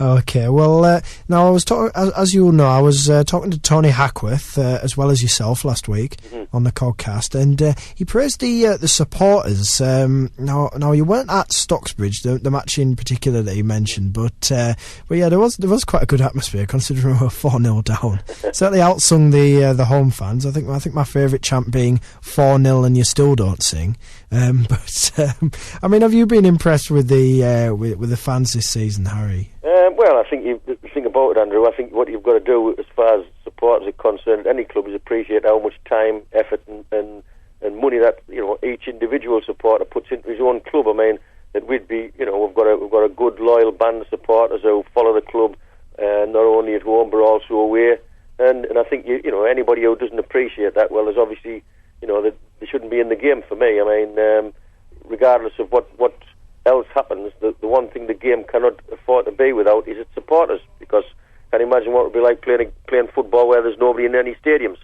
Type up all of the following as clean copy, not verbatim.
Okay, well, now I was talking, as you all know, I was talking to Tony Hackworth, as well as yourself, last week on the Codcast, and he praised the supporters. Now you weren't at Stocksbridge, the match in particular that he mentioned, but yeah, there was quite a good atmosphere considering we were 4-0 down. Certainly outsung the home fans. I think my favourite chant being 4-0 and you still don't sing. But I mean, have you been impressed with the fans this season, Harry? Well, I think the thing about it, Andrew, I think what you've got to do as far as supporters are concerned, any club, is appreciate how much time, effort and money that each individual supporter puts into his own club. I mean, that we've got a good loyal band of supporters who follow the club, not only at home but also away. And I think anybody who doesn't appreciate that, well, there's obviously that they shouldn't be in the game for me. I mean, regardless of what else happens, the one thing the game cannot afford to be without is its supporters, because can you imagine what it would be like playing football where there's nobody in any stadiums?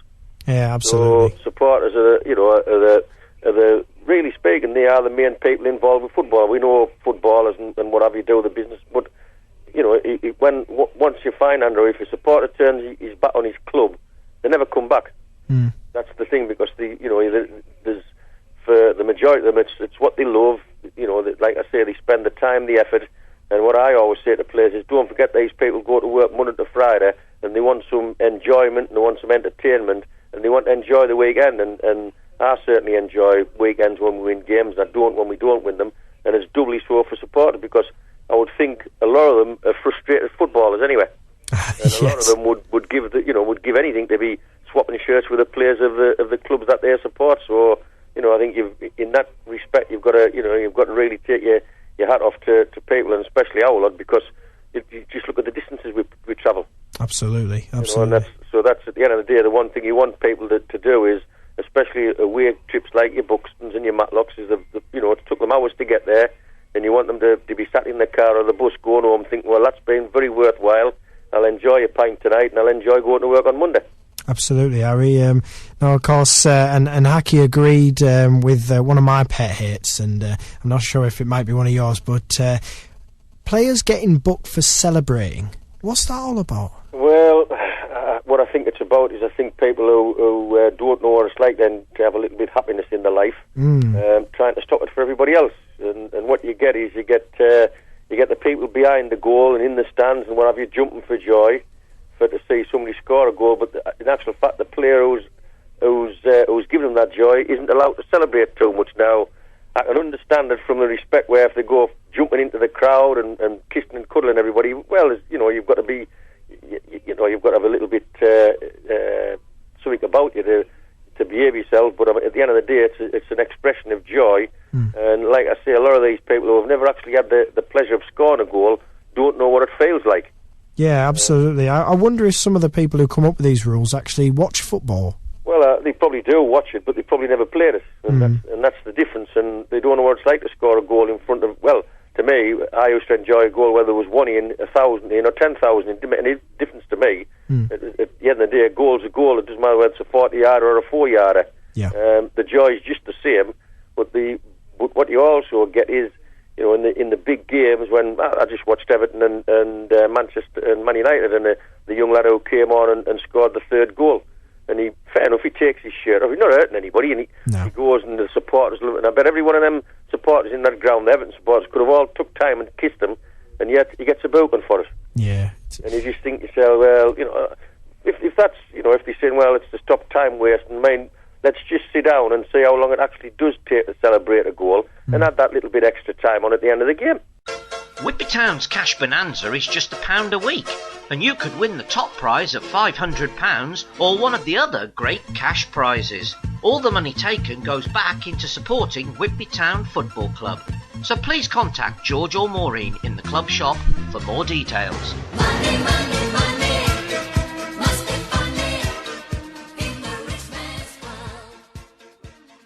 Yeah, absolutely. So supporters are the really speaking, they are the main people involved with football. We know footballers and what have you do the business, but once you find, Andrew, if a supporter turns his back on his club, they never come back. That's the thing, because there's for the majority of them, it's what they love. Like I say, they spend the time, the effort, and what I always say to players is, don't forget these people go to work Monday to Friday, and they want some enjoyment, and they want some entertainment, and they want to enjoy the weekend, and I certainly enjoy weekends when we win games, and I don't when we don't win them, and it's doubly so for supporters, because I would think a lot of them are frustrated footballers anyway, and a lot of them would give anything to be swapping shirts with the players of the clubs that they support. So I think in that respect you've got to really take your hat off to people, and especially our lot, because you just look at the distances we travel. Absolutely. And that's at the end of the day the one thing you want people to do is, especially away trips like your Buxtons and your Matlocks, is it took them hours to get there, and you want them to be sat in the car or the bus going home thinking, well, that's been very worthwhile. I'll enjoy a pint tonight, and I'll enjoy going to work on Monday. Absolutely, Harry. Now, of course, and Hacky agreed with one of my pet hates, and I'm not sure if it might be one of yours, but players getting booked for celebrating. What's that all about? Well, what I think it's about is, I think people who don't know what it's like then to have a little bit of happiness in their life, trying to stop it for everybody else. And what you get is you get the people behind the goal and in the stands and what have you jumping for joy to see somebody score a goal, but in actual fact the player who's giving them that joy isn't allowed to celebrate too much. Now, I can understand it from the respect where if they go jumping into the crowd and kissing and cuddling everybody, well, you've got to be, you've got to have a little bit something about you to behave yourself. But at the end of the day, it's an expression of joy. And like I say, a lot of these people who have never actually had the pleasure of scoring a goal don't know what it feels like. Yeah, absolutely. I wonder if some of the people who come up with these rules actually watch football. Well, they probably do watch it, but they probably never played it, and that's the difference. And they don't know what it's like to score a goal in front of. Well, to me, I used to enjoy a goal whether it was 1 in, 1,000 in, or 10,000. It didn't make any difference to me. At the end of the day, a goal's a goal. It doesn't matter whether it's a 40-yarder or a 4-yarder. Yeah. The joy is just the same. But what you also get is, in the big games, when I just watched Everton and Manchester and Man United, and the young lad who came on and scored the third goal, and fair enough, he takes his shirt off. He's not hurting anybody, and he goes, and the supporters love it. And I bet every one of them supporters in that ground, the Everton supporters, could have all took time and kissed him, and yet he gets a booking for it. Yeah. And you just think to yourself, well, if that's, if they're saying, well, it's to stop time wasting, let's just sit down and see how long it actually does take to celebrate a goal, and add that little bit extra time on at the end of the game. Whitby Town's Cash Bonanza is just £1 a week, and you could win the top prize of £500 or one of the other great cash prizes. All the money taken goes back into supporting Whitby Town Football Club. So please contact George or Maureen in the club shop for more details. Money, money, money.